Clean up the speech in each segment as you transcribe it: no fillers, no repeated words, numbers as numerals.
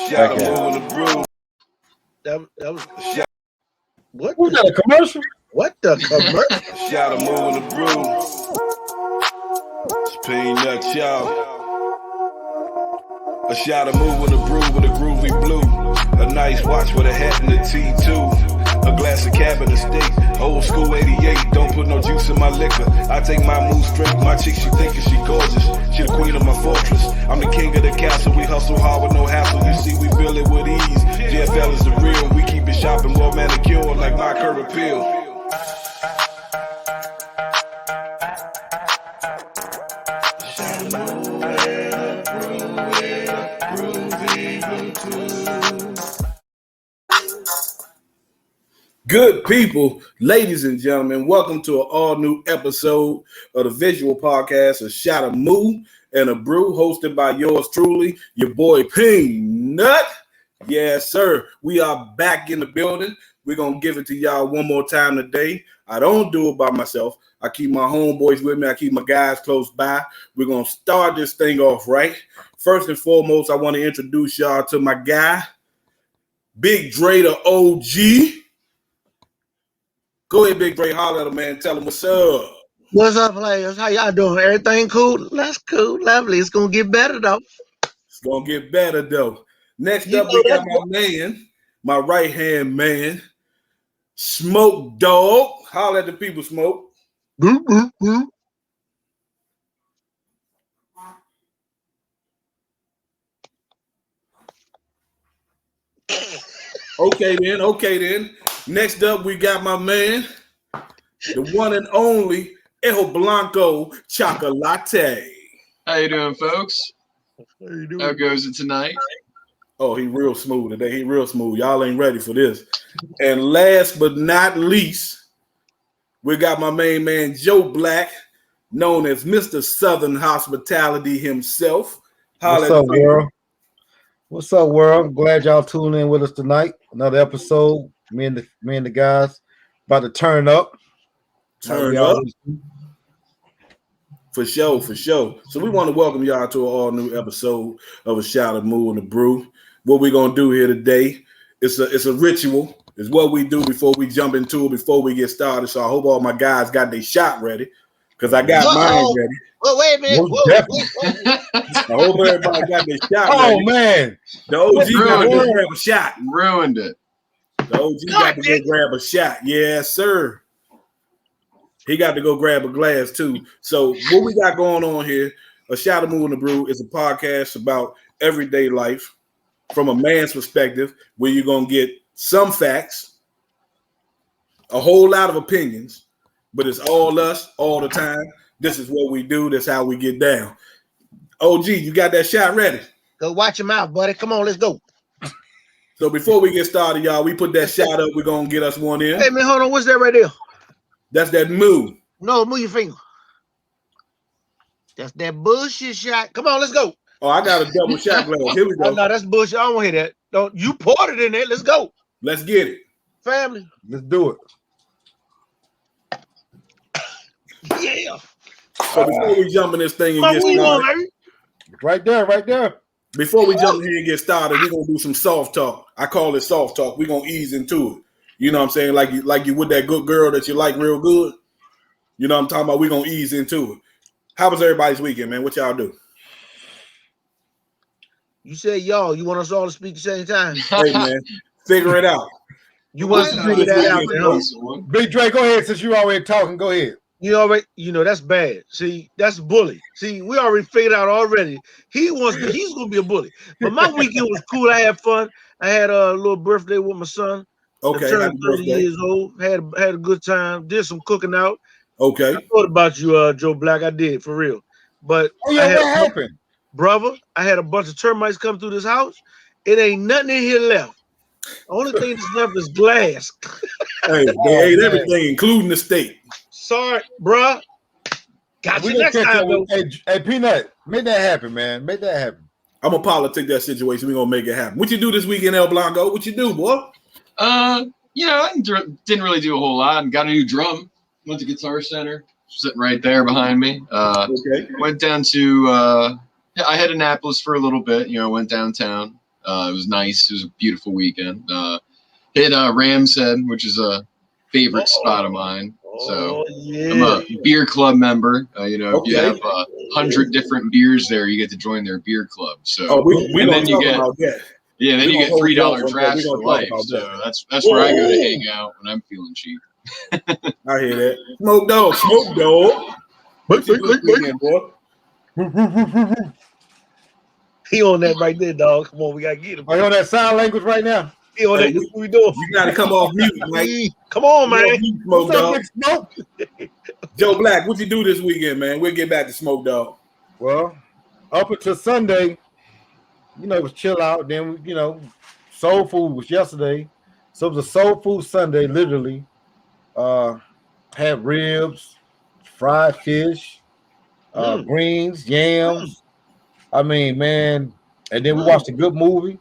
Shout out to the Brew. That was what? Was that a commercial? What the commercial? Shout out to the Brew. It's Peanut, y'all. A shot of move with a brew with a groovy blue. A nice watch with a hat and a T2. A glass of cabinet steak, old school 88. Don't put no juice in my liquor. I take my moves straight. My chick, she thinking she gorgeous. She the queen of my fortress. I'm the king of the castle. We hustle hard with no hassle. You see, we build it with ease. JFL is the real. We keep it shopping well manicured like my curb appeal. Good people, ladies and gentlemen, welcome to an all-new episode of the visual podcast, A Shot of Moo and a Brew, hosted by yours truly, your boy Peanut. Yes, sir. We are back in the building. We're going to give it to y'all one more time today. I don't do it by myself. I keep my homeboys with me. I keep my guys close by. We're going to start this thing off right. First and foremost, I want to introduce y'all to my guy, Big Dre, the OG. Go ahead, Big Dre, holler at him, man. Tell him what's up. What's up, players? How y'all doing? Everything cool? That's cool. Lovely. It's going to get better, though. It's going to get better, though. Next up, we got my man, my right-hand man, Smoke Dog. Holler at the people, Smoke. Boop, boop, boop. Okay then. Next up, we got my man, the one and only El Blanco Chocolate. How you doing, folks? How you doing? How goes it tonight? Oh, he real smooth today. He real smooth. Y'all ain't ready for this. And last but not least, we got my main man, Joe Black, known as Mr. Southern Hospitality himself. What's up, world? What's up, world? I'm glad y'all tuned in with us tonight. Another episode. Me and the guys about to turn up. Turn up. For sure. So we want to welcome y'all to an all-new episode of A Shot of Moo and the Brew. What we're going to do here today, it's a ritual. It's what we do before we jump into it, before we get started. So I hope all my guys got their shot ready, because I got mine ready. Well, wait a minute. Whoa. I hope everybody got their shot ready. Oh, man. The OG got to go grab a shot. Ruined it. The OG got to go grab a shot. Yes, sir. He got to go grab a glass, too. So what we got going on here, A Shot of Moo and the Brew, is a podcast about everyday life from a man's perspective, where you're going to get some facts, a whole lot of opinions, but it's all us all the time. This is what we do. That's how we get down. OG, you got that shot ready? Go watch your mouth, buddy. Come on, let's go. So before we get started, y'all, we put that shot up. We're going to get us one in. Hey, man, hold on. What's that right there? That's that moo. No, move your finger. That's that bullshit shot. Come on, let's go. Oh, I got a double shot glass. Here we go. Oh, no, that's bullshit. I don't want to hear that. Don't you poured it in there. Let's go. Let's get it. Family. Let's do it. Yeah. So before we jump in this thing and get started, Right there. before we jump in here and get started, we're gonna do some soft talk. I call it soft talk. We're gonna ease into it. You know what I'm saying? Like you with that good girl that you like real good. You know what I'm talking about? We're gonna ease into it. How was everybody's weekend, man? What y'all do? You say y'all. You want us all to speak at the same time? Hey man, figure it out. You want us to figure that out, man? Big Dre, go ahead. Since you already talking, go ahead. You know that's bad. See, that's bully. See, we already figured out already. He's gonna be a bully. But my weekend was cool. I had fun. I had a little birthday with my son. Okay, I turned 30 years old. Had a good time. Did some cooking out. Okay. I thought about you, Joe Black. I did for real. But Oh yeah, what happened? Brother, I had a bunch of termites come through this house. It ain't nothing in here left. The only thing that's left is glass. Hey, they ate everything, including the steak. Sorry, bruh. Got you next time, though. Hey, Peanut, make that happen, man. Make that happen. I'm gonna politic that situation. We're gonna make it happen. What you do this weekend, El Blanco? What you do, boy? I didn't really do a whole lot. Got a new drum. Went to Guitar Center, sitting right there behind me. Okay. Went down to I had Annapolis for a little bit. Went downtown. It was nice. It was a beautiful weekend. Hit Ram's Head, which is a favorite spot of mine. So yeah. I'm a beer club member. If you Okay. have 100 different beers there, you get to join their beer club. So Oh, we and gonna then you talk get about that. then We you gonna get hold you up $3 on that. drafts We for gonna talk life. about So that. that's where I go to hang out when I'm feeling cheap. I hear that. Smoke dog. What you do this weekend, boy? He on that right there, dog. Come on, we gotta get him. Are you on that sign language right now? He on Hey, that. What we doing? You gotta come off mute, Mike. Come on, Come off man. mute, Smoke What's up, dog. Big Smoke? Joe Black, what you do this weekend, man? We'll get back to Smoke Dog. Well, up until Sunday, it was chill out. Then, soul food was yesterday. So it was a soul food Sunday, literally. Had ribs, fried fish, greens, yams. I mean, man. And then we watched a good movie.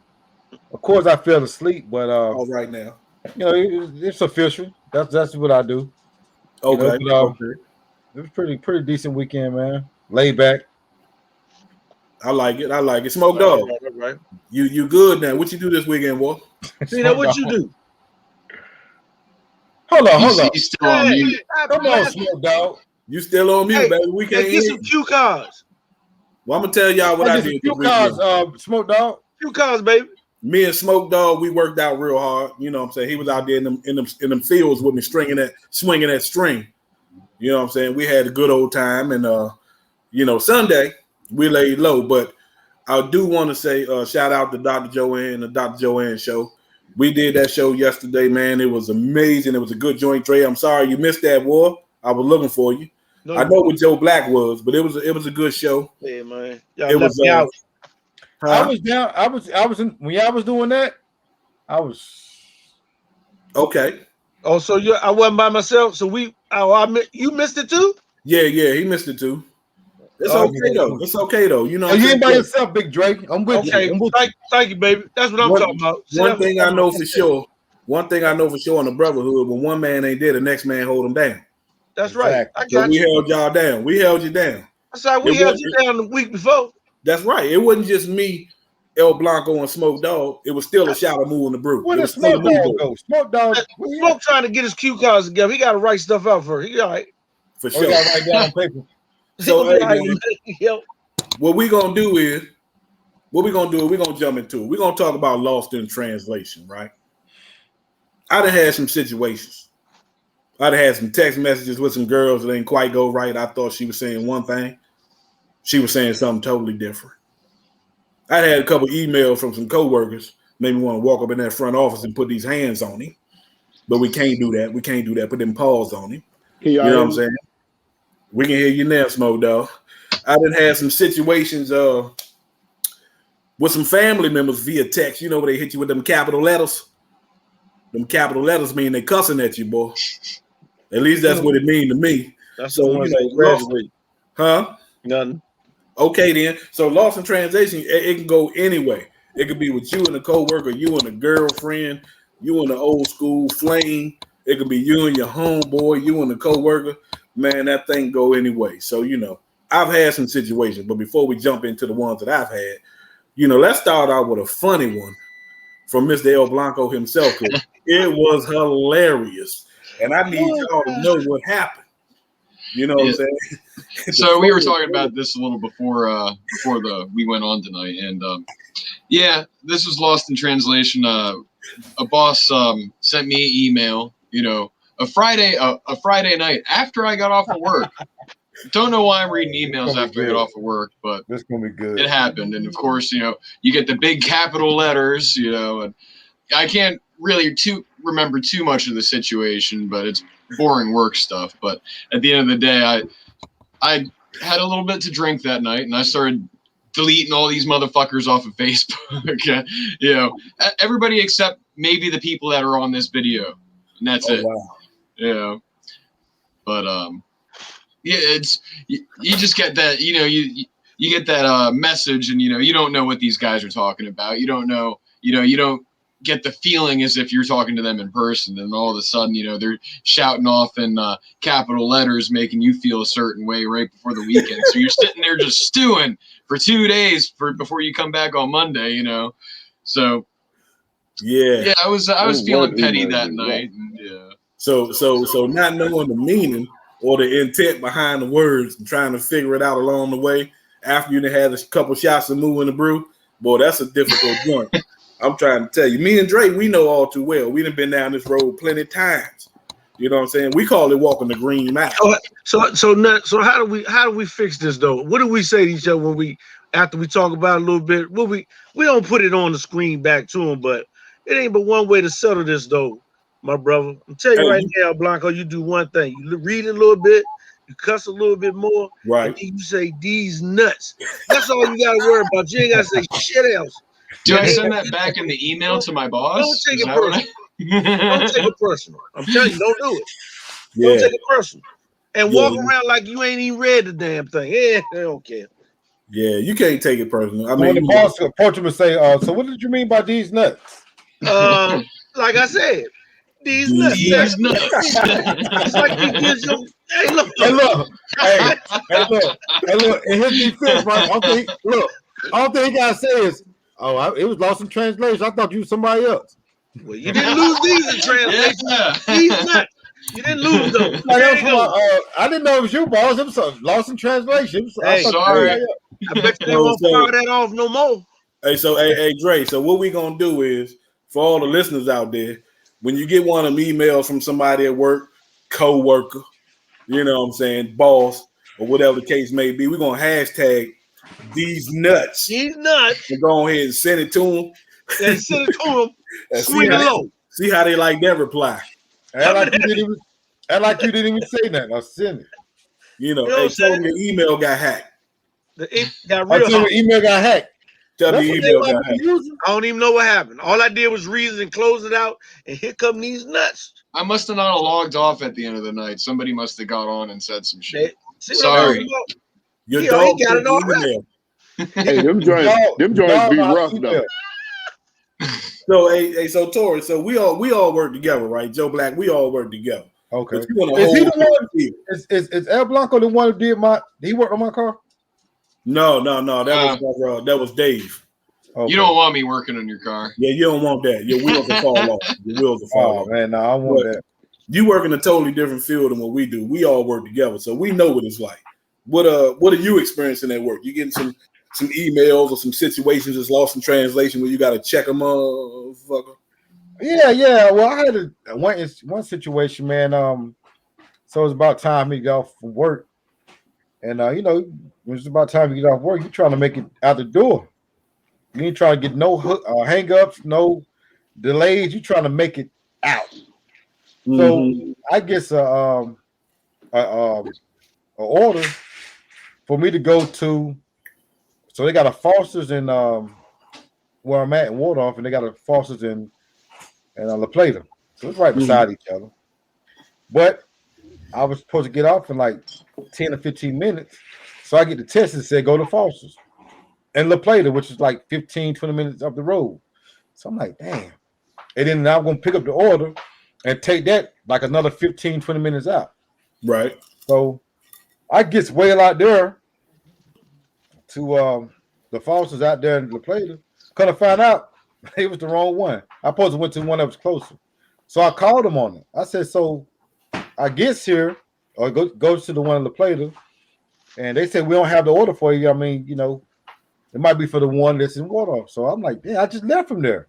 Of course, I fell asleep, but All right now. it's official. That's what I do. Okay. But, Okay. it was pretty decent weekend, man. Laid back. I like it. Smoke Dog. Right. You good now? What you do this weekend, boy? See now, what you do? Hold on. He's still on mute. Come on, Smoke Dog. You still on mute, Hey, baby? We can't Get hear some you. cue cards. Well, I'm gonna tell y'all what I did this weekend. Smoke Dog. Cue cards, baby. Me and Smoke Dog, we worked out real hard. You know what I'm saying? He was out there in them fields with me, swinging that string. You know what I'm saying? We had a good old time, and Sunday we laid low. But I do want to say shout out to Dr. Joanne, the Dr. Joanne show. We did that show yesterday, man. It was amazing. It was a good joint, Trey. I'm sorry you missed that, war. I was looking for you. No, I know what Joe Black was, but it was a good show. Yeah, man. Y'all It left was me out. I was down. I was in when y'all was doing that. I was okay. Oh, so I wasn't by myself. So you missed it too? Yeah, he missed it too. It's Oh, okay though. It's okay though. You know, you ain't by yourself, Big Drake. I'm with Okay. you. I'm with Thank you, baby. That's what I'm talking about. See, one thing I know for sure in the brotherhood, when one man ain't there, the next man hold him down. That's right. Exactly. I So got we you. held y'all down. We held you down. That's right. We held you down the week before. That's right. It wasn't just me, El Blanco, and Smoke Dog. It was still a shout of Moo in the brew. Where it does was still Smoke a Dog Moo go? Smoke Dog. Smoke trying to get his cue cards together. He got to write stuff out first. He all right. for Oh, sure. you gotta write down on paper. So He'll be hey, all right. man, Yep. what we're gonna do is we're gonna jump into it. We're gonna talk about lost in translation, right? I done had some situations. I done had some text messages with some girls that didn't quite go right. I thought she was saying one thing. She was saying something totally different. I had a couple emails from some coworkers, made me want to walk up in that front office and put these hands on him. But we can't do that. We can't do that. Put them paws on him. You know what I'm saying? We can hear you now, Smoke Dog. I done had some situations with some family members via text. You know where they hit you with them capital letters? Them capital letters mean they cussing at you, boy. At least that's what it mean to me. That's So, the ones that graduate. Huh? Nothing. Okay, then. So lost in translation, it can go anyway. It could be with you and a coworker, you and a girlfriend, you and an old school flame. It could be you and your homeboy, you and a coworker. Man, that thing go anyway. So, I've had some situations, but before we jump into the ones that I've had, let's start out with a funny one from Mr. El Blanco himself. It was hilarious. And I need y'all to know what happened. You know what I'm saying? So we were talking about this a little before we went on tonight, and this was lost in translation. A boss sent me an email, a Friday night after I got off of work. Don't know why I'm reading emails after I get off of work, but This gonna be good. it happened. And of course, you get the big capital letters, and I can't really remember too much of the situation, but it's boring work stuff. But at the end of the day, I had a little bit to drink that night, and I started deleting all these motherfuckers off of Facebook. Everybody except maybe the people that are on this video, and that's it. Wow. But it's you just get that, you get that message, and you don't know what these guys are talking about. You don't know, you don't get the feeling as if you're talking to them in person, and all of a sudden, they're shouting off in capital letters, making you feel a certain way right before the weekend. So you're sitting there just stewing for 2 days before you come back on Monday, So Yeah. I was feeling petty that night. And, yeah. So not knowing the meaning or the intent behind the words and trying to figure it out along the way after you had a couple shots of Moo in the Brew, boy, that's a difficult joint. I'm trying to tell you. Me and Dre, we know all too well. We done been down this road plenty of times. You know what I'm saying? We call it walking the green mile. So how do we fix this though? What do we say to each other when after we talk about it a little bit? We don't put it on the screen back to them, but it ain't but one way to settle this though, my brother. I'm telling you right now, Blanco, you do one thing. You read it a little bit, you cuss a little bit more, right? And then you say these nuts. That's all you gotta worry about. You ain't gotta say shit else. Do I send that back in the email to my boss? Don't take it personal. Don't take it personal. I'm telling you, don't do it. Yeah. Don't take it personal. And walk around like you ain't even read the damn thing. Yeah, they don't care. Yeah, you can't take it personal. I mean, when the boss approach him and say, so what did you mean by these nuts? Like I said, these nuts. These nuts. It's like he gives them. Hey, look. In his defense, right? I don't think he gotta say is, it was lost in translation. I thought you was somebody else. Well, you didn't lose these in translation. Yeah. These nuts. You didn't lose those. I didn't know it was you, boss. It was lost in translation. Hey, sorry. I bet you they won't fire that off no more. Hey, Dre. So what we gonna do is, for all the listeners out there, when you get one of them emails from somebody at work, co-worker, you know what I'm saying, boss, or whatever the case may be, we're gonna hashtag these nuts. These nuts. And go ahead and send it to them. And send it to them. Swing it low. See how they like that reply. Act like you didn't even say that. I'll send it. You know tell me the email got hacked. It got real. The email got hacked. Tell me the email got hacked. I don't even know what happened. All I did was read it and close it out, and here come these nuts. I must have not logged off at the end of the night. Somebody must have got on and said some shit. Sorry. Your dog got it already. Hey, them joints be rough though. So Tori, so we all work together, right? Joe Black, we all work together. Okay. Is he the one? Is El Blanco the one who did he worked on my car? No. That was Dave. Okay. You don't want me working on your car. Yeah, you don't want that. Your wheels will fall off. Your wheels will fall off. Man, no, I want that. You work in a totally different field than what we do. We all work together, so we know what it's like. What are you experiencing at work? You getting some emails or some situations that's lost in translation where you got to check them, motherfucker? Yeah. Well, I had one situation, man. So it's about time he got off from work, and when it's about time you get off work, you're trying to make it out the door. You ain't trying to get no hang-ups, no delays. You're trying to make it out. So I guess a order for me to go to. So they got a Foster's in where I'm at in Waldorf, and they got a Foster's in La Plata. So it's right beside each other. But I was supposed to get off in like 10 or 15 minutes. So I get the text and said, go to Foster's in La Plata, which is like 15, 20 minutes up the road. So I'm like, damn. And then I'm going to pick up the order and take that like another 15, 20 minutes out. Right. So I gets way out there to the Foster's out there in La Plata. Couldn't find out it was the wrong one. I supposed to went to one that was closer. So I called them on it. I said, so I gets here or goes to the one in La Plata, and they said we don't have the order for you. I mean, it might be for the one that's in Waldorf. So I'm like, yeah, I just left from there.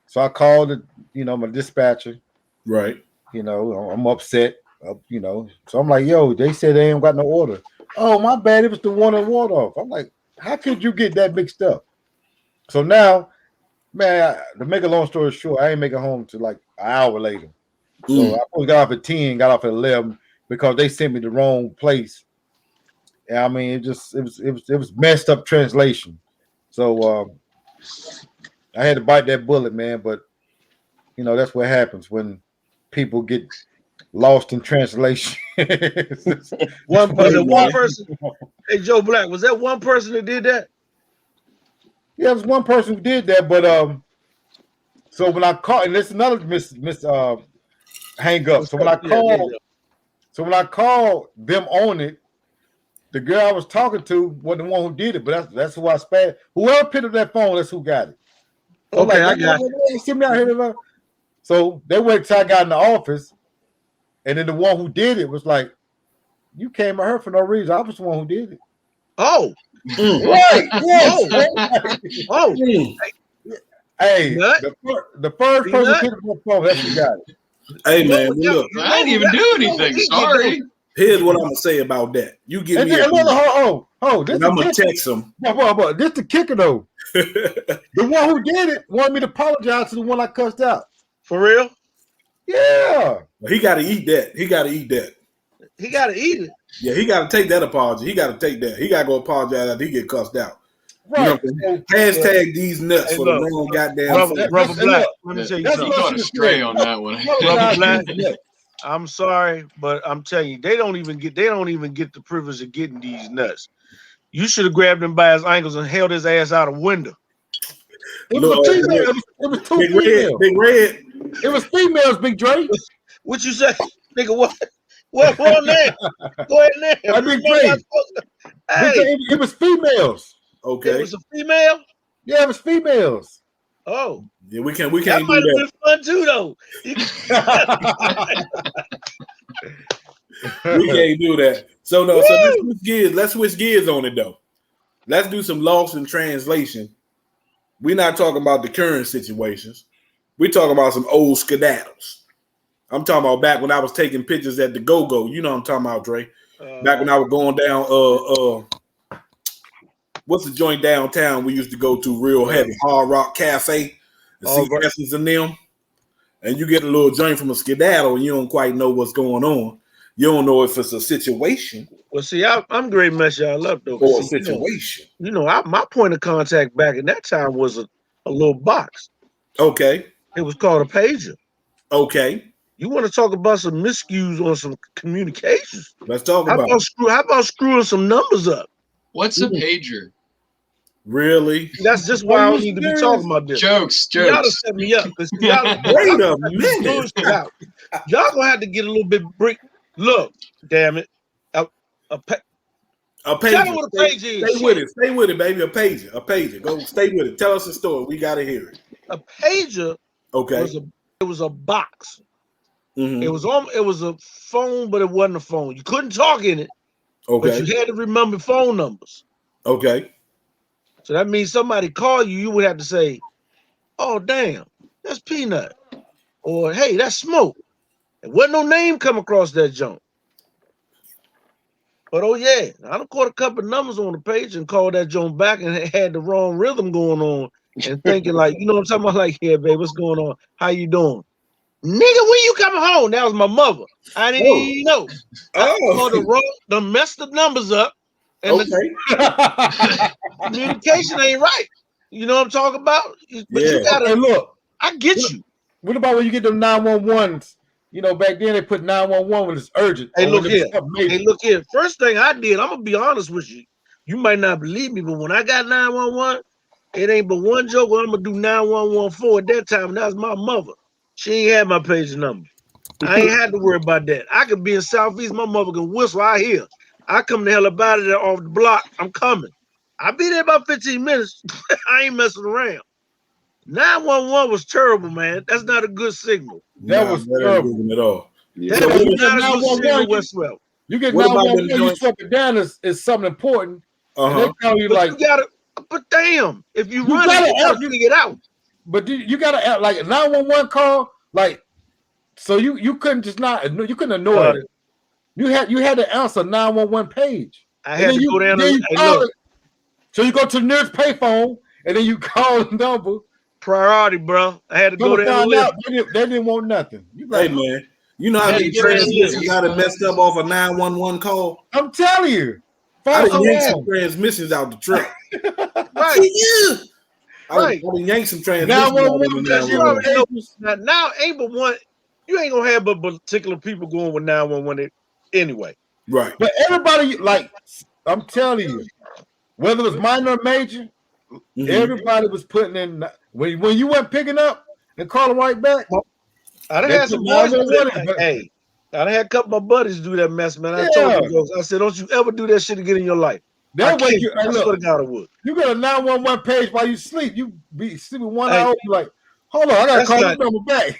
So I called my dispatcher. Right. I'm upset. So I'm like, yo, they said they ain't got no order. Oh, my bad. It was the one in Waldorf. I'm like, how could you get that mixed up? So now, man, to make a long story short, I ain't make it home till like an hour later. So I got off at 10, got off at 11 because they sent me the wrong place. And I mean, it was messed up translation. So I had to bite that bullet, man. But that's what happens when people get lost in translation. one person. Hey, Joe Black, was that one person that did that? Yeah, it was one person who did that. But so when I called, and there's another hang up. So when I called them on it, the girl I was talking to wasn't the one who did it, but that's who I spared. Whoever picked up that phone, that's who got it. Okay, I got you. See me out here. So they went till I got in the office, and then the one who did it was like, "You came at her for no reason. I was the one who did it." Oh, right. Yes. Oh. Hey, Nut? the first person hit the phone, that's who got it. Hey, man, look. I didn't even do anything. Sorry. Here's what I'm going to say about that. You give me a hold. This and I'm going to text him. This the kicker, though. The one who did it wanted me to apologize to the one I cussed out. For real? Yeah. He got to eat that. He got to eat that. He got to eat it. Yeah, he got to take that apology. He got to take that. He got to go apologize after he get cussed out. Right. You know, hashtag these nuts for the wrong goddamn Brother Black. Let me tell you something. You got astray on that one. Brother Black. I'm sorry, but I'm telling you, they don't even get the privilege of getting these nuts. You should have grabbed him by his ankles and held his ass out a window. It was two females. Big Red. It was females, Big Dre. What you say? Nigga, what? What on there? Go ahead now. Big Dre. Hey. It was females. Okay. It was a female? Yeah, it was females. Oh. Yeah, we can't do that. That might have been fun too, though. We can't do that. So let's switch gears on it though. Let's do some loss in translation. We're not talking about the current situations. We're talking about some old skedaddles. I'm talking about back when I was taking pictures at the Go-Go. You know what I'm talking about, Dre. Back when I was going down what's the joint downtown we used to go to real heavy? Hard Rock Cafe. And see Essence in them. And you get a little joint from a skedaddle and you don't quite know what's going on. You don't know if it's a situation. Well, see, I'm great to mess y'all up though. Or a situation. My point of contact back in that time was a little box. Okay. It was called a pager. Okay. You want to talk about some miscues on some communications? Let's talk about it. How about screwing some numbers up? What's a pager? Really? That's just why I don't need to be talking about this. Jokes. Y'all to set me up. Y'all, wait a minute. Y'all gonna have to get a little bit break. Look, damn it. A pager. Tell them what a page is. Stay with it, baby. A pager. Go stay with it. Tell us the story. We gotta hear it. A pager. Okay. It was a box. Mm-hmm. It was a phone, but it wasn't a phone. You couldn't talk in it. Okay. But you had to remember phone numbers. Okay. So that means somebody call you, you would have to say, "Oh damn, that's Peanut," or "Hey, that's Smoke." And wasn't no name come across that junk. But oh yeah, I done caught a couple of numbers on the page and called that junk back and had the wrong rhythm going on and thinking like, you know what I'm talking about? Like, yeah, babe, what's going on? How you doing? Nigga, when you coming home? That was my mother. I didn't even know. The messed the numbers up. And the communication ain't right. You know what I'm talking about? But you gotta look. I get you. What about when you get them 911s? You know, back then they put 911 when it's urgent. Hey, look here. First thing I did, I'm gonna be honest with you. You might not believe me, but when I got 911, it ain't but one joke. I'm gonna do 911 for at that time, and that was my mother. She ain't had my page number. I ain't had to worry about that. I could be in Southeast, my mother can whistle. I hear. I come the hell up out of there off the block. I'm coming. I'll be there about 15 minutes. I ain't messing around. 911 was terrible, man. That's not a good signal. That was terrible at all. Yeah. That was not a good signal whatsoever. You get 911, you slip it down is something important. And they tell you but but damn, if you run it, you can get out. But you gotta act like a 911 call, like so you couldn't just you couldn't ignore it. You had to answer 911 page. I had to go down and so you go to the nearest payphone and then you call the number. Priority, bro. I had to go down and they didn't want nothing. Hey man, you know how many transmissions got it messed up off a 911 call? I'm telling you. I done yanked some transmissions out the truck. Right. I done yanked some transmissions out the 911. Now ain't but one. You ain't gonna have but particular people going with 911 anyway. Right. But everybody, like, I'm telling you, whether it was minor or major, everybody was putting in. When you went picking up and calling right back, I done had some boys do that. Hey, I done had a couple of my buddies do that mess, man. I told you, I said, don't you ever do that shit again in your life. That way you I swear to God, I would. You got a 911 page while you sleep. You be sleeping 1 hour. You're like, hold on, I gotta call this number back.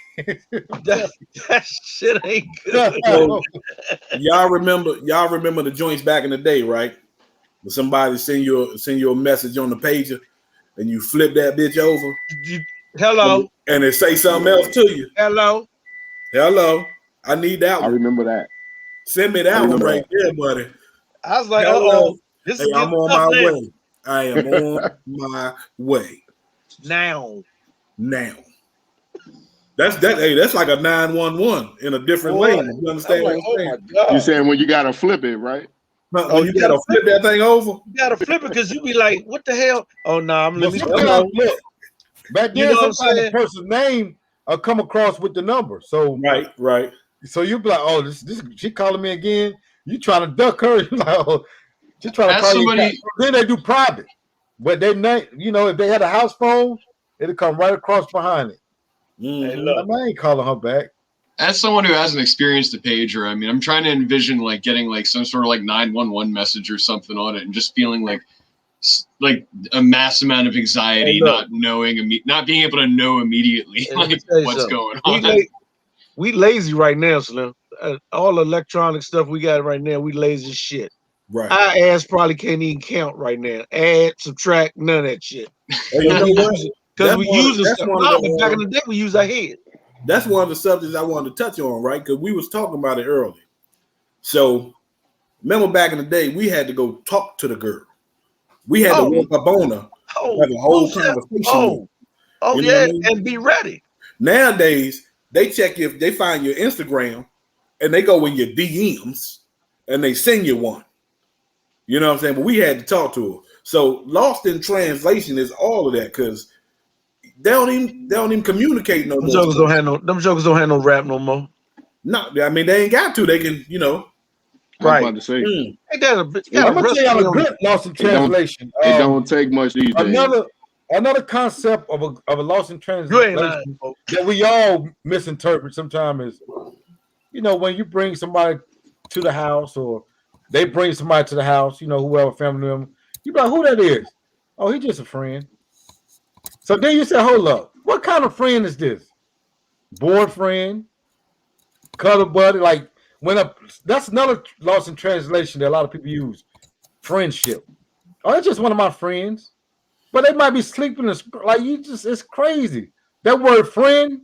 that shit ain't good. So, y'all remember the joints back in the day, right? When somebody send you a message on the pager, and you flip that bitch over. Hello. And it say something else to you. Hello. I need that one. I remember that. Send me that one right there, buddy. I was like, hello. This hey, is I'm on my way. I am on my way. Now. That's like a 911 in a different lane. You understand what I'm saying? My God. You're saying when you gotta flip it, right? When you gotta flip that thing over. You gotta flip it because you be like, what the hell? Oh no, I'm let me flip. Back then, you know sometimes the person's name come across with the number. So right. So you be like, oh, this she calling me again. You trying to duck her? You like, oh, she trying to call you. Then they do private, but they if they had a house phone, it'll come right across behind it. Mm-hmm. I ain't calling her back. As someone who hasn't experienced the pager, I mean, I'm trying to envision like getting like some sort of like 911 message or something on it, and just feeling like a mass amount of anxiety, not being able to know immediately like what's going on. We lazy right now, Slim. All the electronic stuff we got right now, we lazy as shit. Right. Our ass probably can't even count right now. Add, subtract, none of that shit. You know what? Because we use it. Back in the day, we use our head. That's one of the subjects I wanted to touch on, right? Because we was talking about it earlier. So remember back in the day, we had to go talk to the girl. We had to walk up on her, have a whole conversation. And be ready. Nowadays, they check if they find your Instagram and they go in your DMs and they send you one. You know what I'm saying? But we had to talk to her. So lost in translation is all of that because they don't even communicate no more. Them jokers don't have no rap no more. No, I mean they ain't got to. They can, Right. I'm about to say. I'm gonna tell y'all a good lost in translation. It don't take much these days. Another concept of a lost in translation that we all misinterpret sometimes is, when you bring somebody to the house or they bring somebody to the house, whoever family member, you be like, who that is? Oh, he's just a friend. So then you say, hold up, what kind of friend is this? Board friend, cuddle buddy, like that's another lost in translation that a lot of people use. Friendship. Oh, that's just one of my friends. But they might be sleeping it's crazy. That word friend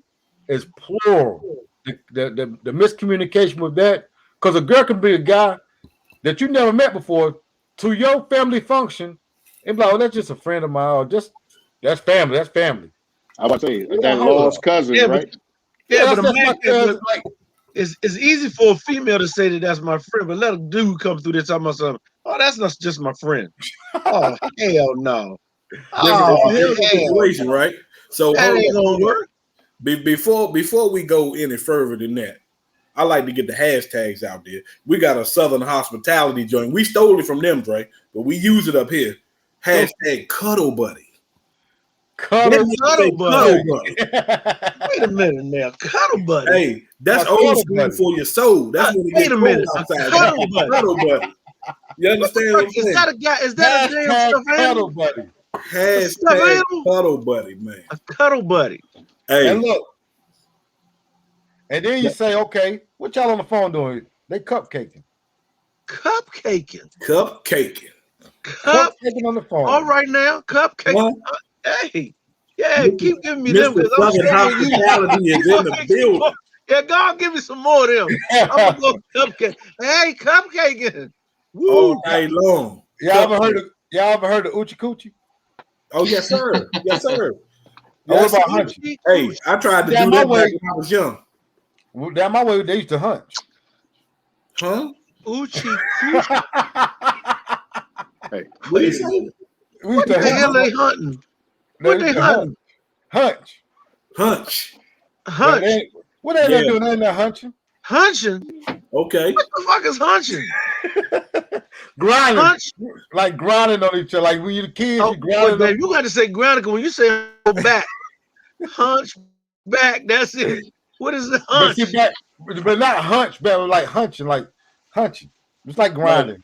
is plural. The miscommunication with that, because a girl can be a guy that you never met before to your family function and be like, oh, that's just a friend of mine, or just that's family. I was about to say that lost cousin, right? But a man, it's easy for a female to say that that's my friend, but let a dude come through there talking about something. Oh, that's not just my friend. Oh, hell no. Situation, right? So that ain't gonna work. Before we go any further than that, I like to get the hashtags out there. We got a Southern hospitality joint. We stole it from them, Dre, but we use it up here. Hashtag cuddle buddy. Cuddle buddy. Wait a minute now. Cuddle buddy. Hey, that's old school for your soul. That's when wait a minute. Cuddle buddy. Cuddle buddy. You understand what I'm saying? Is that a guy? Is that a damn stuffed cuddle buddy? Hashtag cuddle buddy, man. A cuddle buddy. Hey, and look. And then you say, okay, what y'all on the phone doing? They cupcaking. Cupcaking on the phone. All right now, cupcaking. Hey, keep giving me them because I'm hospitality is in the building. Yeah, God, give me some more of them. I'm gonna go cupcake. Hey, cupcaking. Woo. All night long. Y'all ever heard of Oochie Coochie? Oh yes, sir. Yes, sir. What about hunching? Hey, I tried to do that when I was young. Well, down my way, they used to hunch. Huh? Oochie. Hey, what is it? What the hell they hunting? What they hunting? Hunch. What are they doing? They're not hunching. Hunching? Okay. What the fuck is hunching? Grinding. Like grinding on each other. Like when you're the kids, you grinding. Baby, you got to say grinding when you say go back. Hunch back. That's it. What is the hunch? But not hunch, but like hunching, It's like grinding.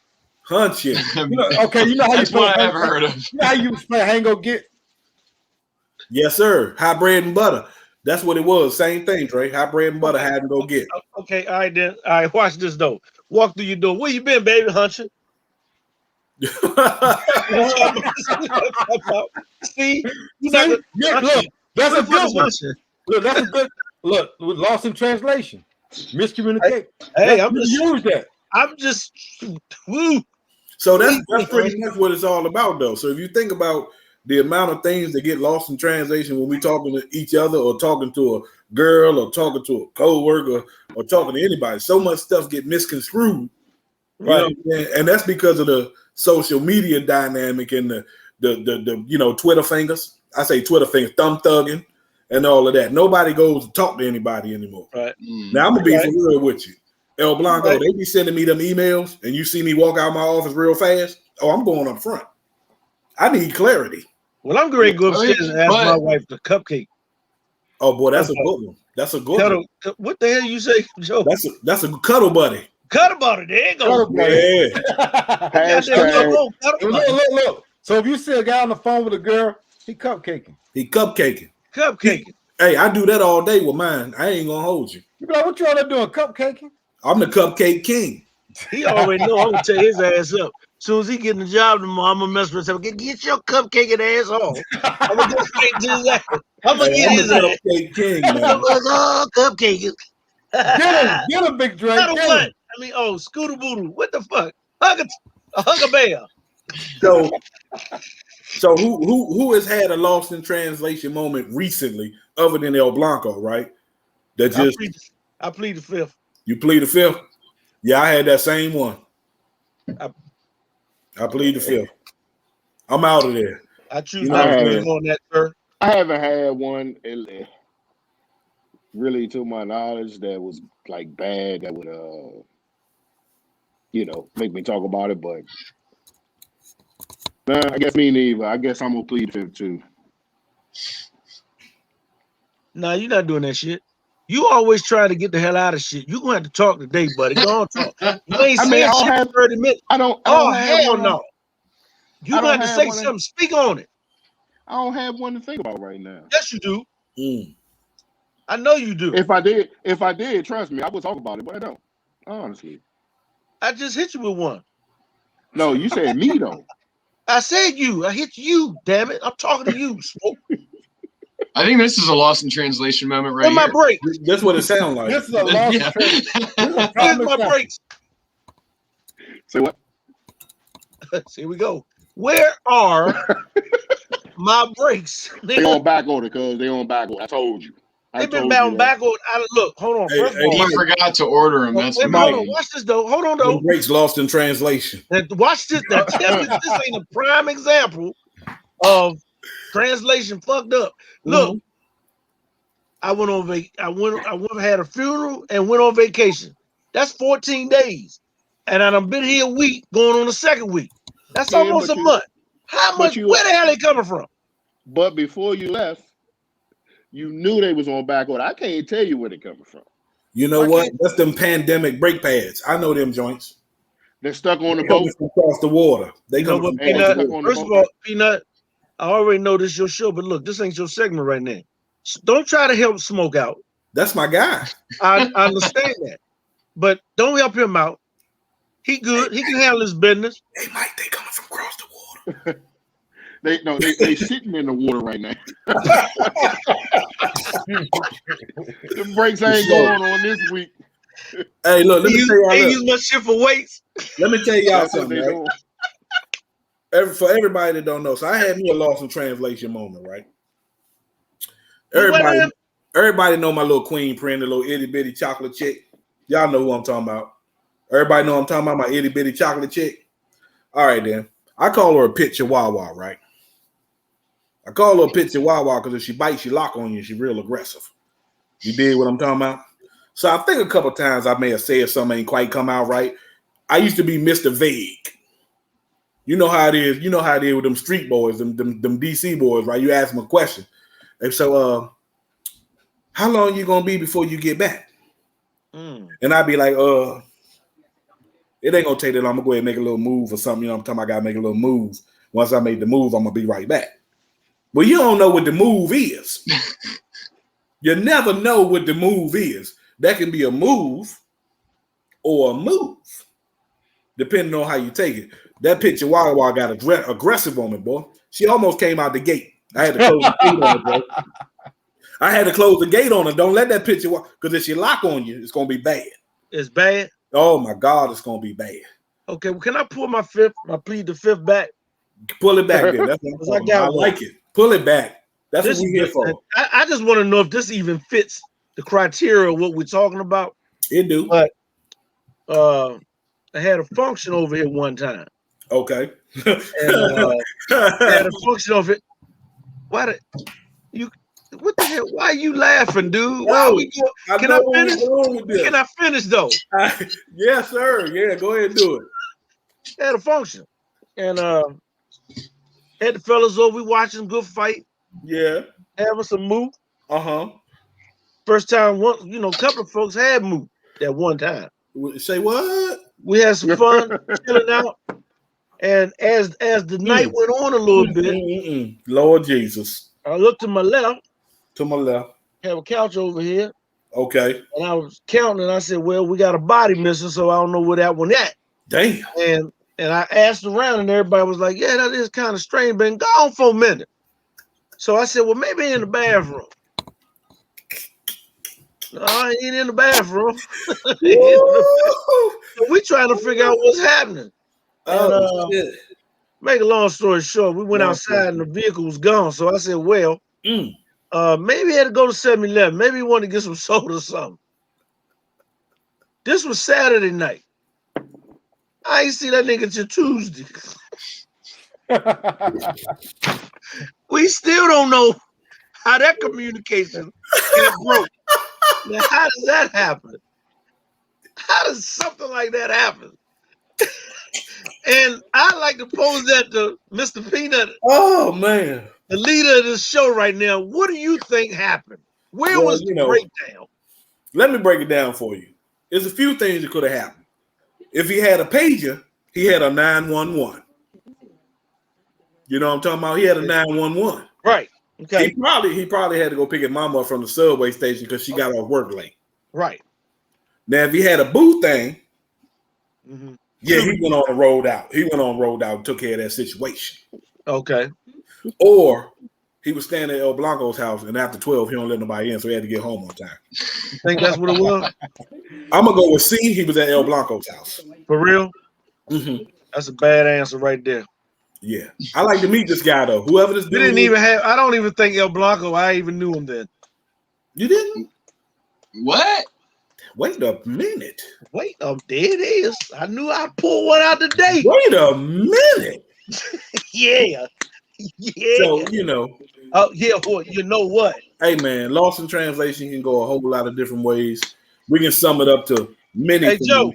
Hunching. Okay, you know how That's you what play. I've heard of. You know how you play hang go get. Yes, sir. High bread and butter. That's what it was. Same thing, Trey. High bread and butter had to go get. Okay, all right then. All right, watch this though. Walk through your door. Where you been, baby? Hunching. See, you not Look, that's a good one. Look, that's a good look. Lost in translation, miscommunicate. Hey, I'm just use that. I'm just woo. So that's pretty much what it's all about, though. So if you think about the amount of things that get lost in translation when we talking to each other, or talking to a girl, or talking to a coworker, or talking to anybody, so much stuff get misconstrued. You know what I'm saying? And that's because of the social media dynamic and the Twitter fingers. I say Twitter fingers, thumb thugging, and all of that. Nobody goes to talk to anybody anymore. Right. Now I'm gonna be for real with you. El Blanco, they be sending me them emails, and you see me walk out my office real fast. Oh, I'm going up front. I need clarity. Well, I'm going to go upstairs and ask my wife the cupcake. Oh boy, that's a good one. That's a good one. What the hell you say, Joe? That's a cuddle buddy. Cuddle buddy. There you go. Yeah. Look. So if you see a guy on the phone with a girl, he cupcaking. Cupcaking. Hey, I do that all day with mine. I ain't gonna hold you. You be like, what you all doing? Cupcaking? I'm the cupcake king. He already know I'm gonna tear his ass up. As soon as he get in the job tomorrow, I'm gonna mess with him. Get your cupcaking ass off. I'm gonna go straight to his ass. I'm gonna get his ass. Cupcake king, man. Oh, cupcaking. Get him, Big Drake. What? I mean, Scooter Boodoo. What the fuck? Hug a bear. So who has had a lost in translation moment recently, other than El Blanco, right? I plead the fifth. You plead the fifth? Yeah, I had that same one. I plead the fifth. I'm out of there. I choose not to believe on that, sir. I haven't had one really, to my knowledge, that was like bad, that would make me talk about it, but nah, I guess me neither. I guess I'm gonna plead fifth too. Nah, you're not doing that shit. You always try to get the hell out of shit. You're gonna have to talk today, buddy. Go on, talk. You ain't saying shit for 30 minutes. I don't hell have no. You got to say something. Speak on it. I don't have one to think about right now. Yes, you do. I know you do. If I did, trust me, I would talk about it, but I don't. Honestly. I just hit you with one. No, you said me though. I said you. I hit you, damn it. I'm talking to you, Smoke. I think this is a lost in translation moment right here. My break. That's what it sounds like. This is a lost in translation. Here's my breaks. Say what? Here we go. Where are my breaks? They on back order, cuz they on back order. I told you. They've been bound back order. Look, hold on. First of all, he forgot to order them. That's hold on. Watch this though. Hold on though. Breaks lost in translation. Watch this. Now tell me this ain't a prime example of translation fucked up. Look, I went on I had a funeral and went on vacation. That's 14 days. And I done been here a week, going on the second week. That's almost a month. How much? Where the hell they coming from? But before you left, you knew they was on back order. I can't tell you where they coming from. You know what? That's them pandemic brake pads. I know them joints. They're stuck on the boat across the water. They come from Peanut. First of all, Peanut, I already know this is your show, but look, this ain't your segment right now. Don't try to help Smoke out. That's my guy. I understand that, but don't help him out. He good. He can handle his business. They coming from across the water. They sitting in the water right now. The brakes ain't going on this week. Hey, look, let me tell y'all. They use my shit for weights. Let me tell y'all something. Right? For everybody that don't know, so I had me a lost in translation moment, right? Everybody know my little queen print, the little itty bitty chocolate chick. Y'all know who I'm talking about. Everybody know I'm talking about my itty bitty chocolate chick. All right, then. I call her a pit chihuahua, right? I call her a pit chihuahua because if she bites, she lock on you. She real aggressive. You dig what I'm talking about? So I think a couple times I may have said something ain't quite come out right. I used to be Mr. Vague. You know how it is. You know how it is with them street boys, them DC boys, right? You ask them a question. And so, how long you gonna be before you get back? And I'd be like, It ain't gonna take that long. I'm gonna go ahead and make a little move or something. You know, I'm talking. I gotta make a little move. Once I make the move, I'm gonna be right back. Well, you don't know what the move is. You never know what the move is. That can be a move or a move, depending on how you take it. That picture Walla got aggressive on me, boy. She almost came out the gate. I had to close the gate on her, bro. I had to close the gate on her. Don't let that picture walk, because if she lock on you, it's gonna be bad. It's bad. Oh my God, it's gonna be bad. Okay, well, can I pull my plead the fifth back? Pull it back there. That's what I like it. Pull it back. That's what we're here for. I just want to know if this even fits the criteria of what we're talking about. It do. But I had a function over here one time. Okay. And I had a function over it. What the hell? Why are you laughing, dude? Why we go? Can I finish? Can I finish though? Yes, sir. Yeah, go ahead and do it. Had a function. And had the fellas over, we watching good fight. Yeah. Having some move. Uh-huh. First time a couple of folks had move that one time. Say what? We had some fun chilling out. And as the night went on a little bit, Lord Jesus. I looked to my left. To my left. Have a couch over here. Okay. And I was counting and I said, well, we got a body missing, so I don't know where that one at. Damn. And I asked around and everybody was like, yeah, that is kind of strange. Been gone for a minute. So I said, well, maybe in the bathroom. No, I ain't in the bathroom. So we trying to figure out what's happening. And, make a long story short, we went outside and the vehicle was gone. So I said, well, maybe he had to go to 7-Eleven. Maybe he wanted to get some soda or something. This was Saturday night. I ain't see that nigga till Tuesday. We still don't know how that communication got broke. Now, how does that happen? How does something like that happen? And I like to pose that to Mr. Peanut. Oh, man. The leader of this show right now. What do you think happened? Where was the breakdown? Let me break it down for you. There's a few things that could have happened. If he had a pager, he had a 911. You know what I'm talking about? He had a 911. Right. Okay. He probably had to go pick his mama up from the subway station because she got off work late. Right. Now, if he had a boo thing, yeah, he went on the road out. And took care of that situation. Okay. Or he was staying at El Blanco's house, and after 12, he don't let nobody in, so he had to get home on time. You think that's what it was? I'm going to go with C. He was at El Blanco's house. For real? That's a bad answer right there. Yeah. I like to meet this guy, though. Whoever this dude I don't even think El Blanco, I even knew him then. You didn't? What? Wait a minute. There it is. I knew I'd pull one out today. Wait a minute. Yeah. So, you know. Oh, yeah. Well, you know what? Hey, man, lost in translation can go a whole lot of different ways. We can sum it up to many things. Hey, Joe.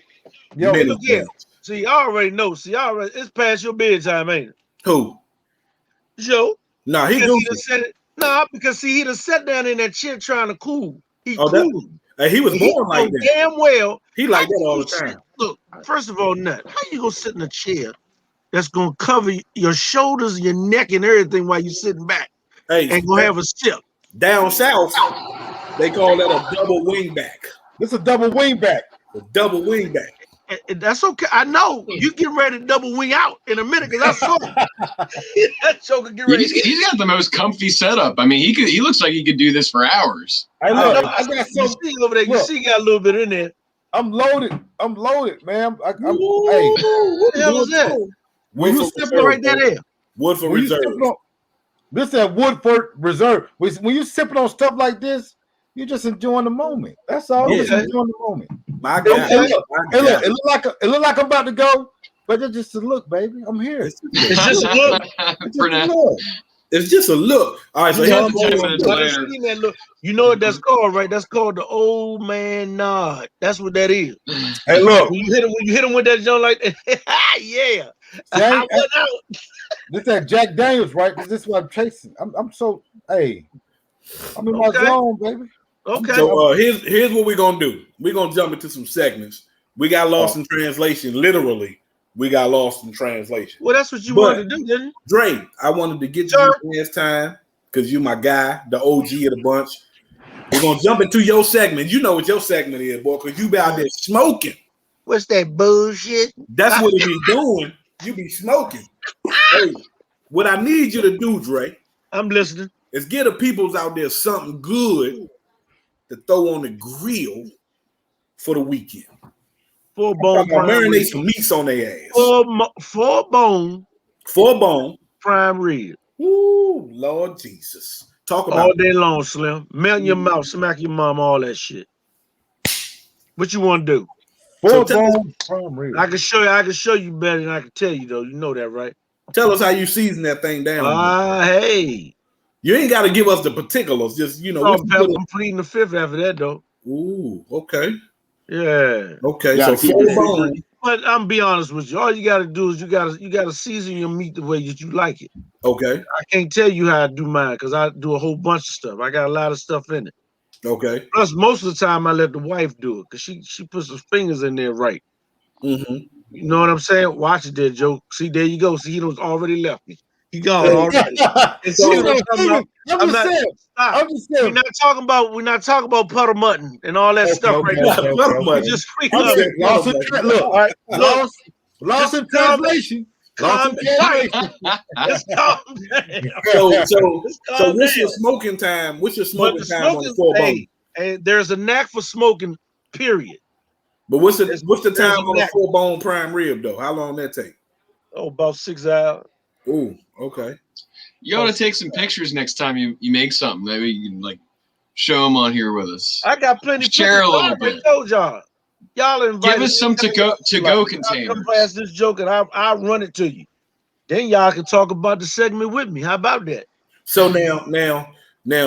Many look here. See, I already know. It's past your bedtime, ain't it? Who? Joe. Nah, he goofy. Because he done sat down in that chair trying to cool. He cool. He was born like that. Damn well. He like that all the time. Look, first of all, Nut, how you gonna sit in a chair that's gonna cover your shoulders, your neck, and everything while you're sitting back and gonna have a sip? Down south, they call that a double wingback. It's a double wingback. A double wingback. That's okay. I know you getting ready to double wing out in a minute because I saw that joker get ready. He's got the most comfy setup. I mean, he looks like he could do this for hours. I got you see over there. You see, he got a little bit in there. I'm loaded, man. Hey, what the hell is that? When you sipping right there, Woodford Reserve. This is that Woodford Reserve. When you sipping on stuff like this, you're just enjoying the moment. That's all. Yeah. Just enjoying the moment. My God. It look like I'm about to go, but it's just a look, baby. I'm here. It's just a look. It's just a look. All right, so later. You know what that's called, right? That's called the old man nod. That's what that is. Hey, look. When you hit him with that joint like that, yeah. I went out. This that Jack Daniels, right? Because this is what I'm chasing. I'm so I'm in my zone, baby. Okay. So here's what we're gonna do. We're gonna jump into some segments. We got lost in translation. Literally, we got lost in translation. Well, that's what you But, wanted to do, didn't you? Dre, I wanted to get to Sure. you last time because you my guy, the OG of the bunch. We're gonna jump into your segment. You know what your segment is, boy, because you be out there smoking. What's that bullshit? That's what it be doing. You be smoking. Hey, what I need you to do, Dre, I'm listening. is get the peoples out there something good to throw on the grill for the weekend. Full bone prime Marinate rib. some meats on their ass. Full bone Full bone. prime rib. Ooh, Lord Jesus. Talk about All day long, Slim. Melt in your mouth, smack your mom, all that shit. What you want to do? Full bone prime rib. I can show you better than I can tell you, though. You know that, right? Tell us how you season that thing down. Hey. You ain't got to give us the particulars. Just, Salt, pepper, I'm pleading the fifth after that, though. Ooh, okay. Yeah. Okay, Gotta so keep full it bone. seasoned. But I'm be honest with you. All you gotta do is you gotta season your meat the way that you like it. Okay, I can't tell you how I do mine because I do a whole bunch of stuff. I got a lot of stuff in it. okay. Plus, most of the time I let the wife do it because she puts her fingers in there right. Mm-hmm. You know what I'm saying? Watch it there, Joe. See, there you go. See, he done already left me. He gone already. And see what I'm talking about? I'm just saying. Stop. I'm just saying. We're not talking about putter mutton and all that stuff right now. Okay. I'm saying, lost in All right, look, lost in just calm- translation. calm Translation. Just calm down. So what's your smoking time? What's your smoking time on the full bone? Hey, there's a knack for smoking, period. But what's the There's time a on a knack. full bone prime rib though? How long that take? Oh, about 6 hours. Ooh, okay. You ought to take some pictures next time you make something. Maybe you can like show them on here with us. I got plenty of Share a pictures. little I already bit. told y'all. Y'all invited. Give us some to go I'll containers. come past this joke and I'll run it to you. Then y'all can talk about the segment with me. How about that? So now,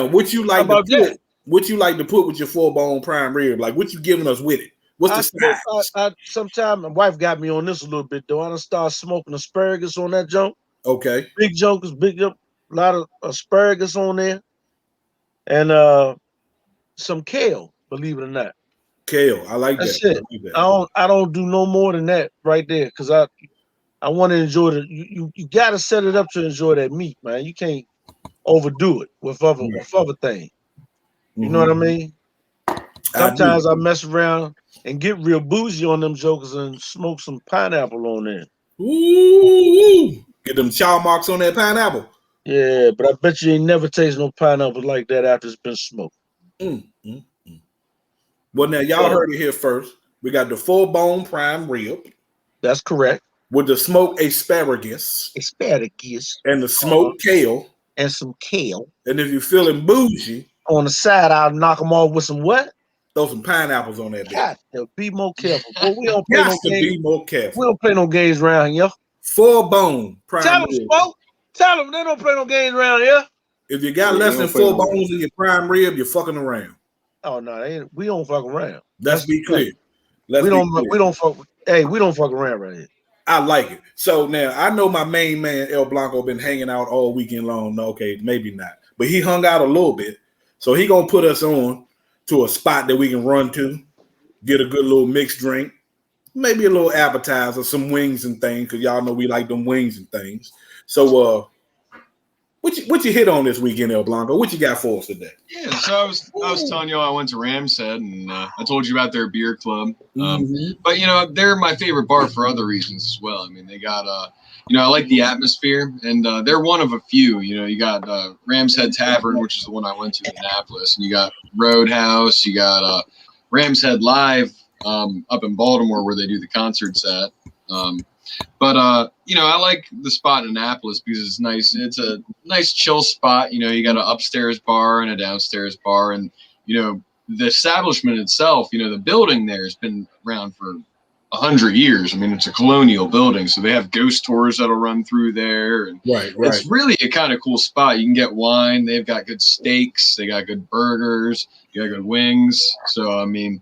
what you like to put? What you like to put with your full bone prime rib? Like what you giving us with it? What's the size? Sometimes my wife got me on this a little bit though. I done start smoking asparagus on that junk. Okay. Big jokers, a lot of asparagus on there, and some kale. Believe it or not, Kale. I like that's that. it. I don't do no more than that right there because I want to enjoy the. You got to set it up to enjoy that meat, man. You can't overdo it with other things. You know what I mean? Sometimes I mess around and get real bougie on them jokers and smoke some pineapple on there. Ooh, get them chow marks on that pineapple. Yeah, but I bet you ain't never taste no pineapple like that after it's been smoked. Well, now y'all heard it here first. We got the full bone prime rib. That's correct. With the smoked asparagus. And the smoked kale. And some kale. And if you're feeling bougie. On the side, I'll knock them off with some what? Throw some pineapples on that. Got to be more careful. Boy, we don't play no games. Be more careful. We don't play no games around here. Full bone prime Tell rib. them, Smoke. Tell them they don't play no games around here. If you got less than 4 bones in your prime rib, you're fucking around. Oh no, we don't fuck around. Let's be clear. We don't fuck. Hey, we don't fuck around right here. I like it. So now I know my main man El Blanco been hanging out all weekend long. No, okay, maybe not, but he hung out a little bit. So he gonna put us on to a spot that we can run to, get a good little mixed drink, maybe a little appetizer, some wings and things, because y'all know we like them wings and things. So what you hit on this weekend, El Blanco? What you got for us today? Yeah, so I was telling you I went to Ramshead, and I told you about their beer club. But you know, they're my favorite bar for other reasons as well. I mean, they got you know, I like the atmosphere, and they're one of a few. You know, you got Ramshead Tavern, which is the one I went to in Annapolis, and you got Roadhouse, you got Ramshead Live up in Baltimore where they do the concerts at. But you know, I like the spot in Annapolis because it's nice. It's a nice chill spot. You know, you got an upstairs bar and a downstairs bar, and you know, the establishment itself. You know, the building there has been around for 100 years. I mean, it's a colonial building, so they have ghost tours that'll run through there. And right. It's really a kind of cool spot. You can get wine. They've got good steaks. They got good burgers. You got good wings. So I mean.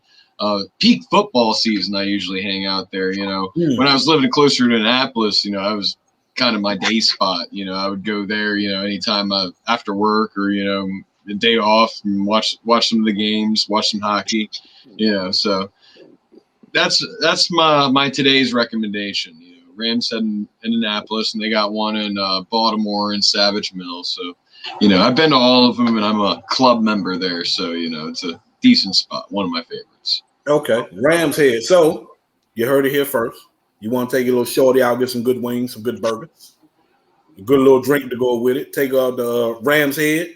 Peak football season, I usually hang out there. You know, when I was living closer to Annapolis, you know, I was kind of my day spot. You know, I would go there, you know, anytime after work or, you know, the day off and watch some of the games, watch some hockey. You know, so that's my today's recommendation. You know, Rams had in Indianapolis, and they got one in Baltimore and Savage Mill. So, you know, I've been to all of them, and I'm a club member there. So, you know, it's a decent spot. One of my favorites. Okay, Rams Head. So you heard it here first. You want to take your little shorty out, get some good wings, some good burgers, a good little drink to go with it. Take out the Rams Head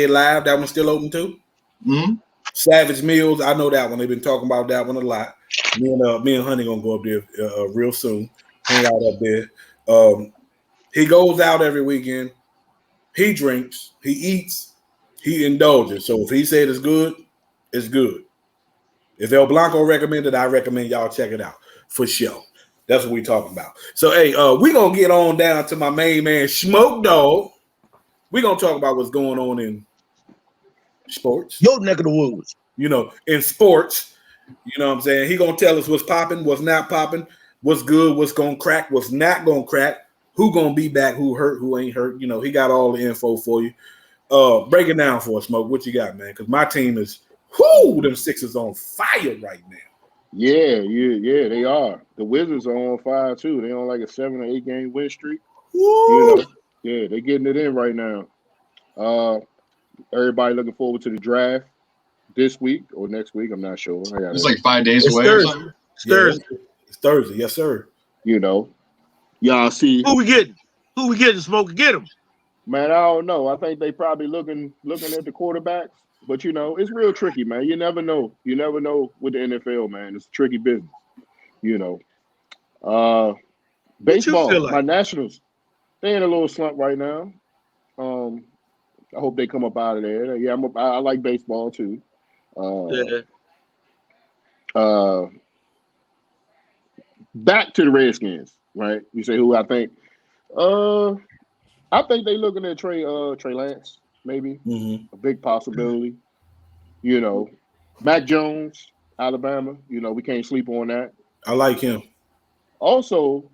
Live. That one's still open too. Mm-hmm. Savage Meals. I know that one. They've been talking about that one a lot. Me and Honey gonna go up there real soon. Hang out up there. He goes out every weekend. He drinks. He eats. He indulges. So if he said it's good, it's good. If El Blanco recommended, I recommend y'all check it out for sure. That's what we talking about. So, hey, we going to get on down to my main man, Smoke Dog. We're going to talk about what's going on in sports. Your neck of the woods. You know, in sports, you know what I'm saying? He going to tell us what's popping, what's not popping, what's good, what's going to crack, what's not going to crack, who going to be back, who hurt, who ain't hurt. You know, he got all the info for you. Break it down for us, Smoke. What you got, man? Because my team is, them Sixers on fire right now. Yeah, they are. The Wizards are on fire too. They on like a 7 or 8 game win streak. Woo! You know, yeah, they're getting it in right now. Everybody looking forward to the draft this week or next week. I'm not sure. It's like 5 days It's away Thursday. or something. It's Thursday. It's Thursday, yes, sir. You know, y'all see. Who we getting? Who we getting? Smoke, get him. Man, I don't know. I think they probably looking at the quarterbacks. But, you know, it's real tricky, man. You never know. You never know with the NFL, man. It's a tricky business, you know. Baseball, feel like? my Nationals, they in a little slump right now. I hope they come up out of there. Yeah, I like baseball, too. Back to the Redskins, right? You say who I think? I think they looking at Trey Lance. Maybe a big possibility. You know, Mac Jones, Alabama. You know, we can't sleep on that. I like him. Also,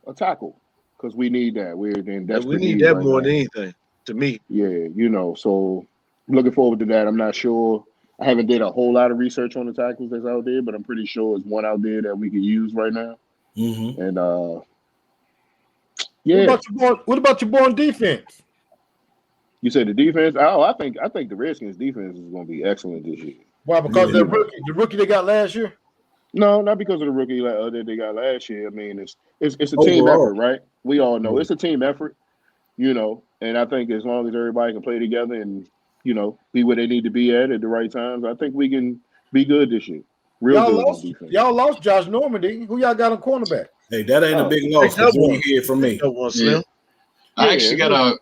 a tackle because we need that. We're in desperate We need need that right more now. than anything. To me, Yeah, you know. So, looking forward to that. I'm not sure. I haven't did a whole lot of research on the tackles that's out there, but I'm pretty sure it's one out there that we could use right now. Mm-hmm. And yeah. What about your boy on defense? You said the defense? Oh, I think the Redskins defense is going to be excellent this year. Why? Because the rookie they got last year? No, not because of the rookie that they got last year. I mean, it's a team Overall. effort, right? We all know it's a team effort, you know. And I think as long as everybody can play together and, you know, be where they need to be at the right times, I think we can be good this year. Real good on defense. Y'all lost Josh Normandy. Who y'all got on cornerback? Hey, that ain't a big loss. Take that You one. ain't hear from me. That one, Slim. I actually got a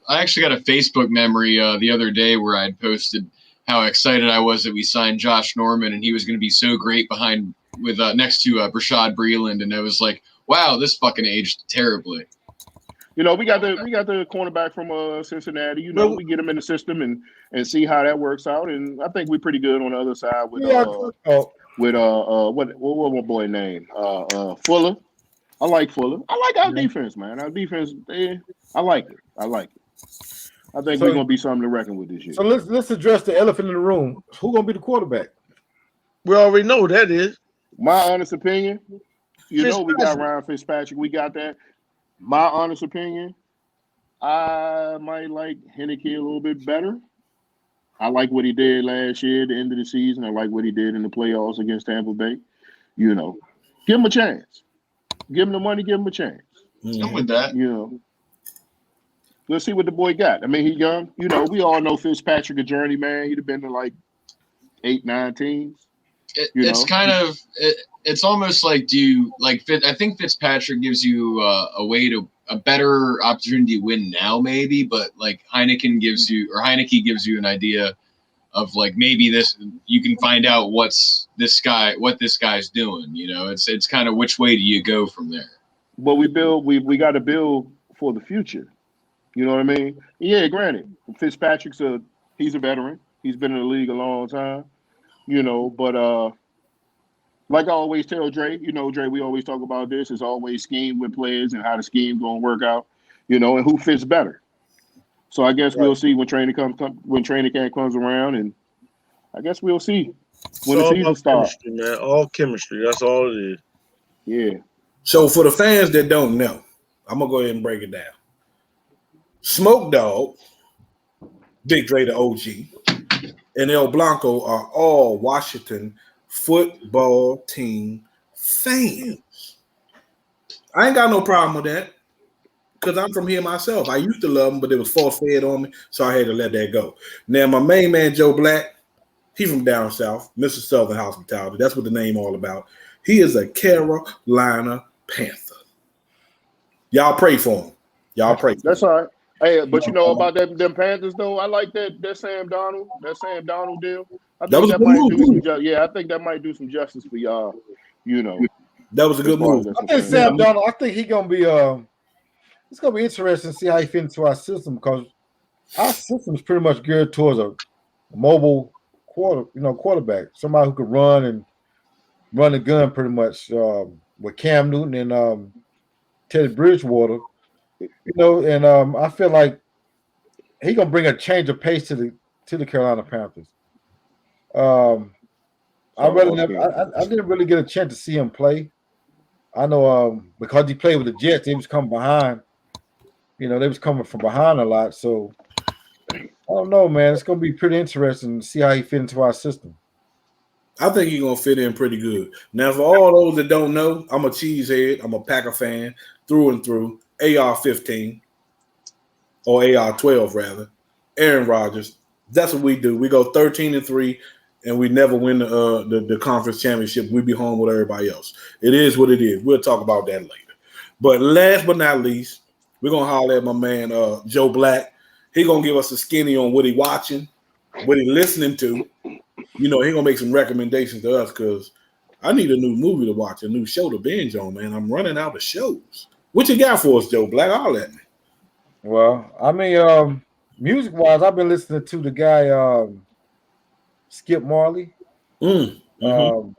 Facebook memory the other day where I'd posted how excited I was that we signed Josh Norman and he was going to be so great next to Rashad Breeland, and it was like, wow, this fucking aged terribly. You know, we got the cornerback from Cincinnati. You know, we get him in the system and see how that works out. And I think we're pretty good on the other side with what my boy name? Fuller. I like Fuller. I like our defense, man. Our defense, I like it. I think we're gonna be something to reckon with this year. So let's address the elephant in the room. Who's gonna be the quarterback? We already know who that is. My honest opinion, you know, we got Fitzpatrick. Ryan Fitzpatrick. We got that. My honest opinion, I might like Henneke a little bit better. I like what he did last year at the end of the season. I like what he did in the playoffs against Tampa Bay. You know, give him a chance. Give him the money, give him a chance. I'm with that. You know, let's see what the boy got. I mean, he young. You know, we all know Fitzpatrick a journeyman. He'd have been to like 8, 9 teams. It's almost like I think Fitzpatrick gives you a better opportunity to win now, maybe, but like Heineke gives you an idea of like maybe this you can find out what this guy's doing. You know, it's kind of which way do you go from there. But we got to build for the future. You know what I mean? Yeah, granted, Fitzpatrick's he's a veteran. He's been in the league a long time. You know, but like I always tell Dre, you know, Dre, we always talk about this. It's always scheme with players and how the scheme gonna work out, you know, and who fits better. So I guess we'll see when training camp comes around, and I guess we'll see It's when the all season about starts. chemistry, man. All chemistry. That's all it is. Yeah. So for the fans that don't know, I'm gonna go ahead and break it down. Smoke Dogg, Big Dre the OG, and El Blanco are all Washington football team fans. I ain't got no problem with that because I'm from here myself. I used to love them, but it was force fed on me, so I had to let that go. Now, my main man, Joe Black, he from down south, Mr. Southern Hospitality. That's what the name all about. He is a Carolina Panther. Y'all pray for him. Y'all pray for That's him. all right. Hey, but you know about them Panthers though. I like that Sam Donald deal. I That think was a that good might move, do some. too. Yeah, I think that might do some justice for y'all. You know, That was a as good far move. as that's I think concerned. Sam Donald. I think he gonna be. It's gonna be interesting to see how he fit into our system because our system is pretty much geared towards a mobile quarterback, somebody who could run the gun pretty much with Cam Newton and Teddy Bridgewater. And I feel like he gonna bring a change of pace to the Carolina Panthers. Um, I really So never, okay, I didn't really get a chance to see him play. I know because he played with the Jets, they was coming behind. They was coming from behind a lot. So I don't know, man. It's gonna be pretty interesting to see how he fit into our system. I think he's gonna fit in pretty good. Now, for all those that don't know, I'm a cheesehead. I'm a Packer fan through and through. AR-15 or AR-12 rather. Aaron Rodgers. That's what we do. We go 13-3, and we never win the conference championship. We be home with everybody else. It is what it is. We'll talk about that later. But last but not least, we're gonna holler at my man Joe Black. He gonna give us a skinny on what he watching, what he listening to. He gonna make some recommendations to us because I need a new movie to watch, a new show to binge on, man. I'm running out of shows. What you got for us, Joe Black? Holler at me. Well, I mean, music wise, I've been listening to the guy Skip Marley. Mm-hmm. Um,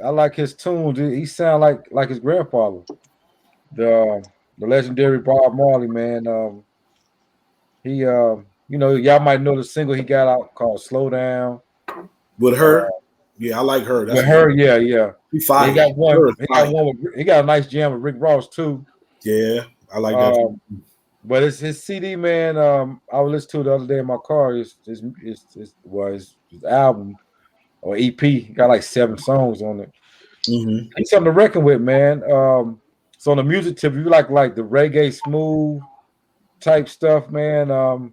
I like his tunes. He sound like his grandfather, the legendary Bob Marley, man. He y'all might know the single he got out called "Slow Down." With Uh, her, yeah, I like her. That's with a her, yeah. he And he fire. got one. Her is fire. He got a nice jam with Rick Ross too. Yeah, I like that. Um, but it's his CD, man. I was listening to it the other day in my car. His album or EP. He got like 7 songs on it. Mm-hmm. He's something to reckon with, man. So on the music tip, if you like the reggae smooth type stuff, man.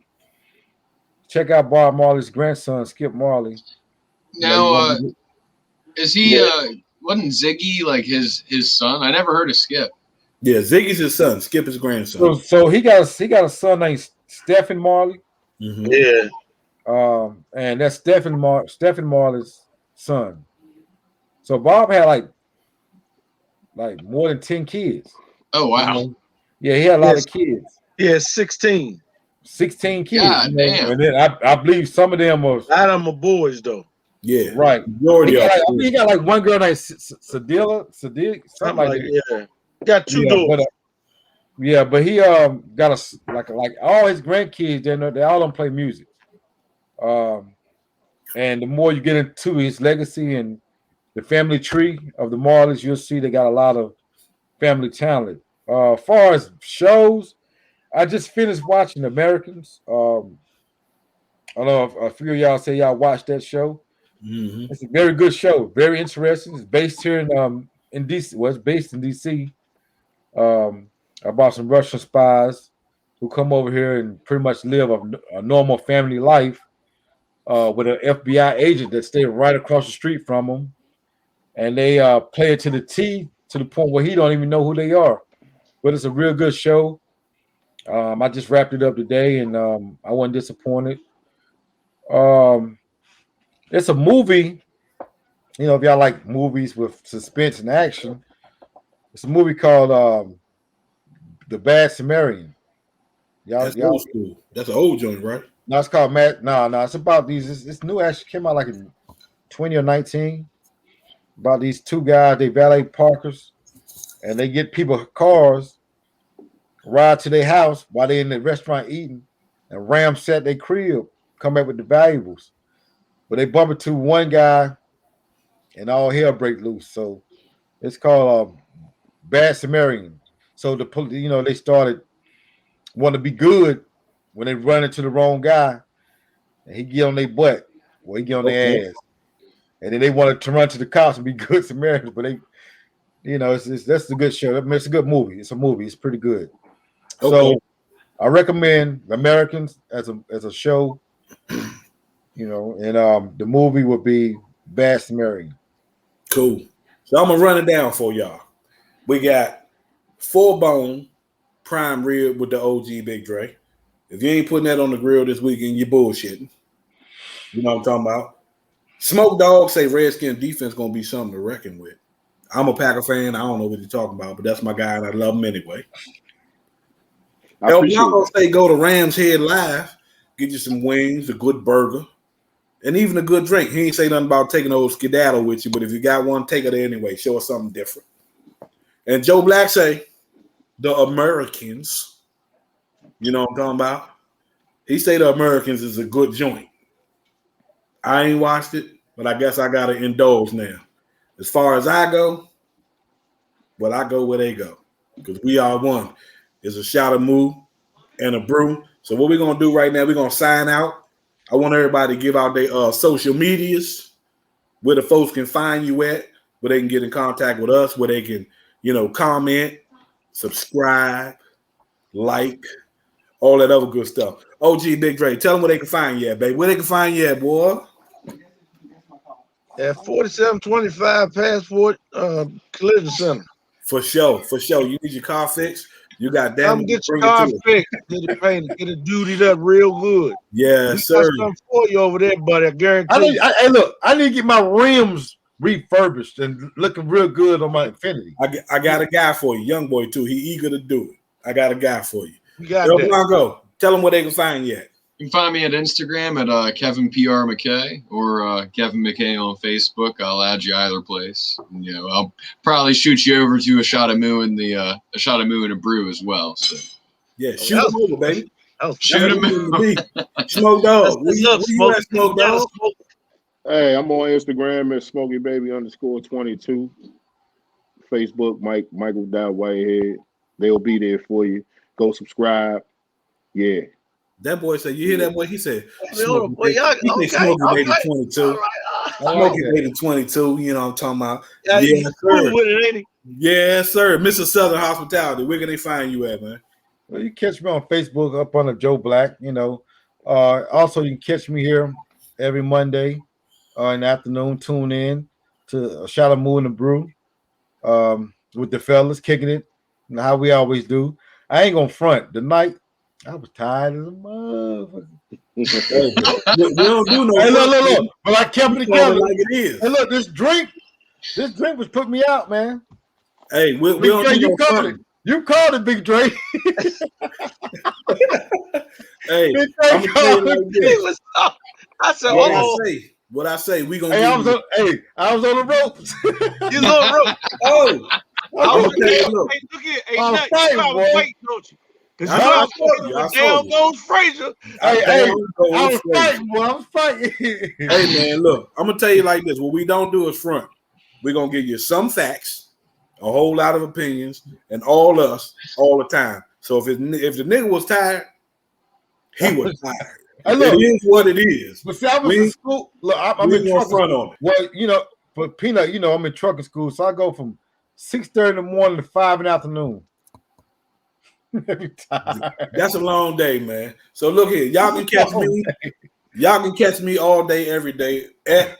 Check out Bob Marley's grandson, Skip Marley. You Now, want to is he wasn't Ziggy like his son? I never heard of Skip. Yeah, Ziggy's his son. Skip his grandson. so he got a son named Stephen Marley. Mm-hmm. Yeah. And that's Stephen Marley's son. So Bob had like more than 10 kids. Oh wow! Yeah, he had a lot of Yes. kids. Yeah, 16. 16 kids, God damn! and then I believe some of them was A lot of them are boys, though. Yeah, right. majority of He got like one girl named Sadiq, something Something like like that. yeah. Got 2 Yeah, daughters. but he got like all his grandkids. They all don't play music. And the more you get into his legacy and the family tree of the Marleys, you'll see they got a lot of family talent. Far as shows, I just finished watching Americans. I don't know if a few of y'all say y'all watched that show. Mm-hmm. It's a very good show, very interesting. It's based here in DC. Well, it's based in DC. Um, about some Russian spies who come over here and pretty much live a normal family life with an FBI agent that stays right across the street from them, and they play it to the T to the point where he don't even know who they are. But it's a real good show. I just wrapped it up today, and I wasn't disappointed. Um, it's a movie. If y'all like movies with suspense and action, it's a movie called The Bad Samaritan. That's Y'all. old school. That's an old joint, right? No, it's called Matt. No, it's about these. It's new. Actually, came out like in 20 or 19. About these 2 guys. They valet parkers, and they get people cars, ride to their house while they in the restaurant eating, and ramset their crib, come back with the valuables. but they bump into one guy, and all hell break loose. So it's called Bad Samaritan. So they started want to be good when they run into the wrong guy, and he get on their butt, or he get on their ass, and then they wanted to run to the cops and be good Samaritans, but they, that's a good show. It's a good movie. It's a movie. It's pretty good. So I recommend Americans as a show, and the movie would be Bad Samaritan. Cool. So I'm gonna run it down for y'all. We got 4-bone prime rib with the OG Big Dre. If you ain't putting that on the grill this weekend, you're bullshitting. You know what I'm talking about? Smoke Dog say Redskin defense gonna be something to reckon with. I'm a Packer fan. I don't know what you're talking about, but that's my guy, and I love him anyway. El Blanco say go to Rams Head Live, get you some wings, a good burger, and even a good drink. He ain't say nothing about taking old skedaddle with you, but if you got one, take it anyway. Show us something different. And Joe Black say the Americans, you know what I'm talking about? He say the Americans is a good joint. I ain't watched it, but I guess I got to indulge now. As far as I go, well, I go where they go because we are one. It's a shot of moo and a brew. So what we're going to do right now, we're going to sign out. I want everybody to give out their social medias, where the folks can find you at, where they can get in contact with us, where they can, comment, subscribe, like, all that other good stuff. OG Big Dre, tell them where they can find you at, baby. Where they can find you at, boy? At 4725 Passport Collision Center. For sure. You need your car fixed. You got damage. Come get your car fixed. Get it painted. Get it dutied up real good. Yeah, we sir. got something for you over there, buddy. I guarantee. I need to get my rims refurbished and looking real good on my Infinity. I got a guy for you, young boy too. He eager to do it. I got a guy for you. We got that. Blanco, tell them where they can find you at. You can find me at Instagram at Kevin PR McKay or Kevin McKay on Facebook. I'll add you either place. And, I'll probably shoot you over to a shot of moo and a shot of moo and a brew as well. So yeah, shoot them over, baby. Shoot them over. Smoke Dog. Where you at, Smoke Dog? Hey, I'm on Instagram at SmokeyBaby_22. Facebook, Michael Whitehead. They'll be there for you. Go subscribe. Yeah. That boy said, you hear that boy? He said, Smokey Baby 22. Smokey Baby 22, you know what I'm talking about. Yeah, yes, sir. With it, ain't he? Yes, sir. Mr. Southern Hospitality. Where can they find you at, man? Well, you catch me on Facebook up under Joe Black, Also, you can catch me here every Monday in the afternoon. Tune in to a shot of moo and a brew with the fellas, kicking it, how we always do. I ain't gonna front. The night I was tired as a motherfucker. we don't do no. Hey, look. But I kept it together. Like it is. Hey, look, this drink was putting me out, man. Hey, we don't do no front. You called it, Big Dre. Hey, Big Dre I'm gonna tell you like this. I said, What I say, we gonna. I was on the ropes. You little rope. Oh, I'm gonna tell you, look. Hey, look here. Hey, I'm Nut, fighting, you gotta boy. wait, don't you? Because I you down Gold Frazier. I was fighting, boy. I was fighting. Hey, man, look. I'm gonna tell you like this. What we don't do is front. We're gonna give you some facts, a whole lot of opinions, and all us all the time. So if the nigga was tired, he was tired. Hey, look, it is what it is. But see, I was in school. Look, I'm in trucking front school. on it. Well, for Peanut, I'm in trucking school, so I go from 6:30 in the morning to 5 in the afternoon. Every time. That's a long day, man. So look here, y'all can catch me. Y'all can catch me all day, every day at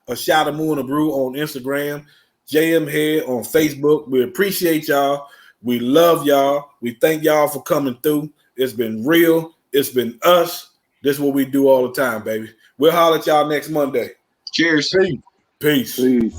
a shot of moo and a brew on Instagram, JM Head on Facebook. We appreciate y'all. We love y'all. We thank y'all for coming through. It's been real. It's been us. This is what we do all the time, baby. We'll holler at y'all next Monday. Cheers. Peace. Peace.